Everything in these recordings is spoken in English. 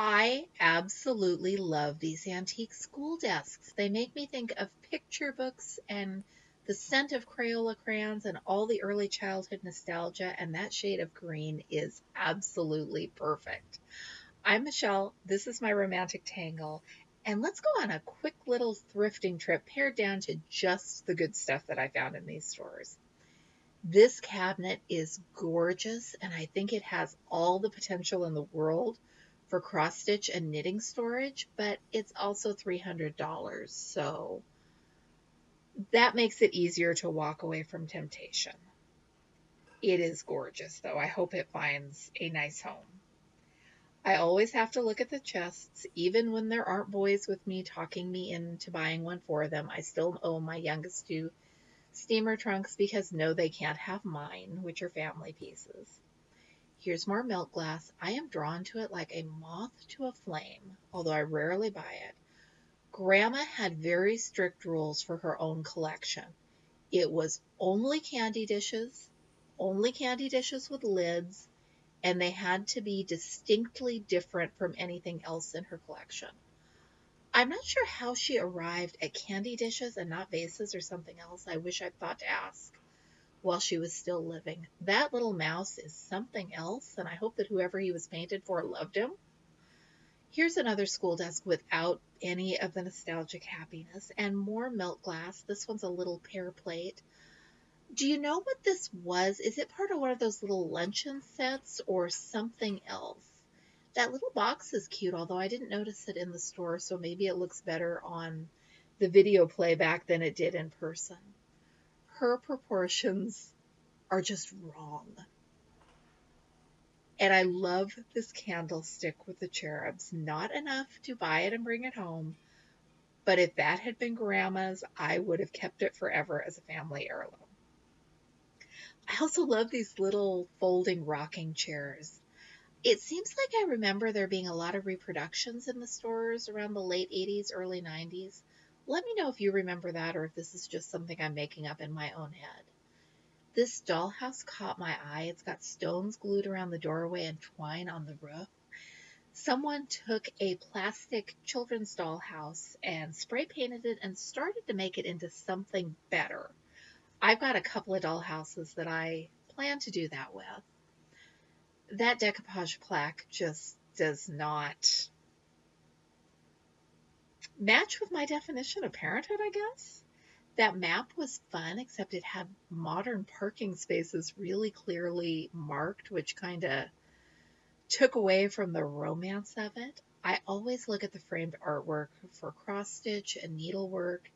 I absolutely love these antique school desks. They make me think of picture books and the scent of Crayola crayons and all the early childhood nostalgia, and that shade of green is absolutely perfect. I'm Michelle. This is my romantic tangle, and let's go on a quick little thrifting trip pared down to just the good stuff that I found in these stores. This cabinet is gorgeous, and I think it has all the potential in the world for cross stitch and knitting storage, but it's also $300. So that makes it easier to walk away from temptation. It is gorgeous, though. I hope it finds a nice home. I always have to look at the chests, even when there aren't boys with me talking me into buying one for them. I still owe my youngest two steamer trunks because no, they can't have mine, which are family pieces. Here's more milk glass. I am drawn to it like a moth to a flame, although I rarely buy it. Grandma had very strict rules for her own collection. It was only candy dishes with lids, and they had to be distinctly different from anything else in her collection. I'm not sure how she arrived at candy dishes and not vases or something else. I wish I'd thought to ask while she was still living. That little mouse is something else, and I hope that whoever he was painted for loved him. Here's another school desk without any of the nostalgic happiness and more milk glass. This one's a little pear plate. Do you know what this was? Is it part of one of those little luncheon sets or something else? That little box is cute, although I didn't notice it in the store, so maybe it looks better on the video playback than it did in person. Her proportions are just wrong. And I love this candlestick with the cherubs. Not enough to buy it and bring it home, but if that had been grandma's, I would have kept it forever as a family heirloom. I also love these little folding rocking chairs. It seems like I remember there being a lot of reproductions in the stores around the late 80s, early 90s. Let me know if you remember that or if this is just something I'm making up in my own head. This dollhouse caught my eye. It's got stones glued around the doorway and twine on the roof. Someone took a plastic children's dollhouse and spray painted it and started to make it into something better. I've got a couple of dollhouses that I plan to do that with. That decoupage plaque just does not match with my definition of parenthood, I guess. That map was fun, except it had modern parking spaces really clearly marked, which kind of took away from the romance of it. I always look at the framed artwork for cross stitch and needlework,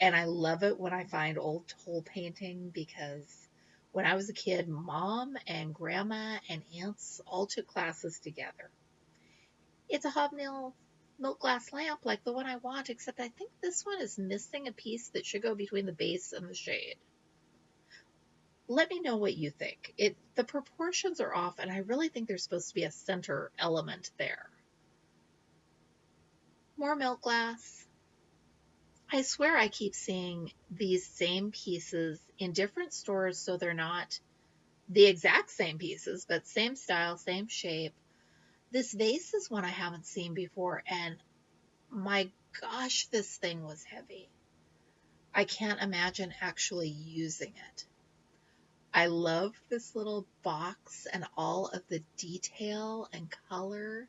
and I love it when I find old toll painting because when I was a kid, mom and grandma and aunts all took classes together. It's a hobnail milk glass lamp like the one I want, except I think this one is missing a piece that should go between the base and the shade. Let me know what you think. The proportions are off, and I really think there's supposed to be a center element there. More milk glass. I swear I keep seeing these same pieces in different stores, so they're not the exact same pieces, but same style, same shape. This vase is one I haven't seen before, and my gosh, this thing was heavy. I can't imagine actually using it. I love this little box and all of the detail and color.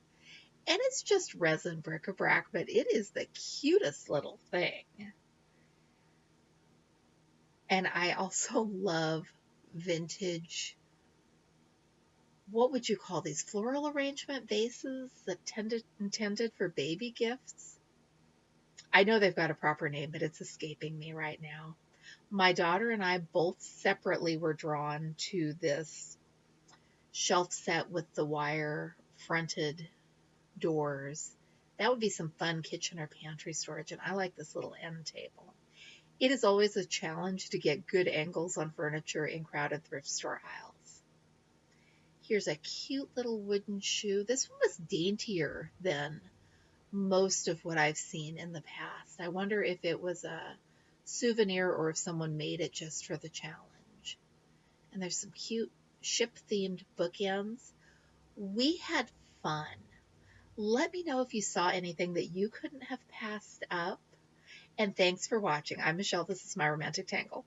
And it's just resin bric-a-brac, but it is the cutest little thing. And I also love vintage, what would you call these? Floral arrangement vases that intended for baby gifts. I know they've got a proper name, but it's escaping me right now. My daughter and I both separately were drawn to this shelf set with the wire fronted doors. That would be some fun kitchen or pantry storage, and I like this little end table. It is always a challenge to get good angles on furniture in crowded thrift store aisles. Here's a cute little wooden shoe. This one was daintier than most of what I've seen in the past. I wonder if it was a souvenir or if someone made it just for the challenge. And there's some cute ship-themed bookends. We had fun. Let me know if you saw anything that you couldn't have passed up. And thanks for watching. I'm Michelle. This is My Romantic Tangle.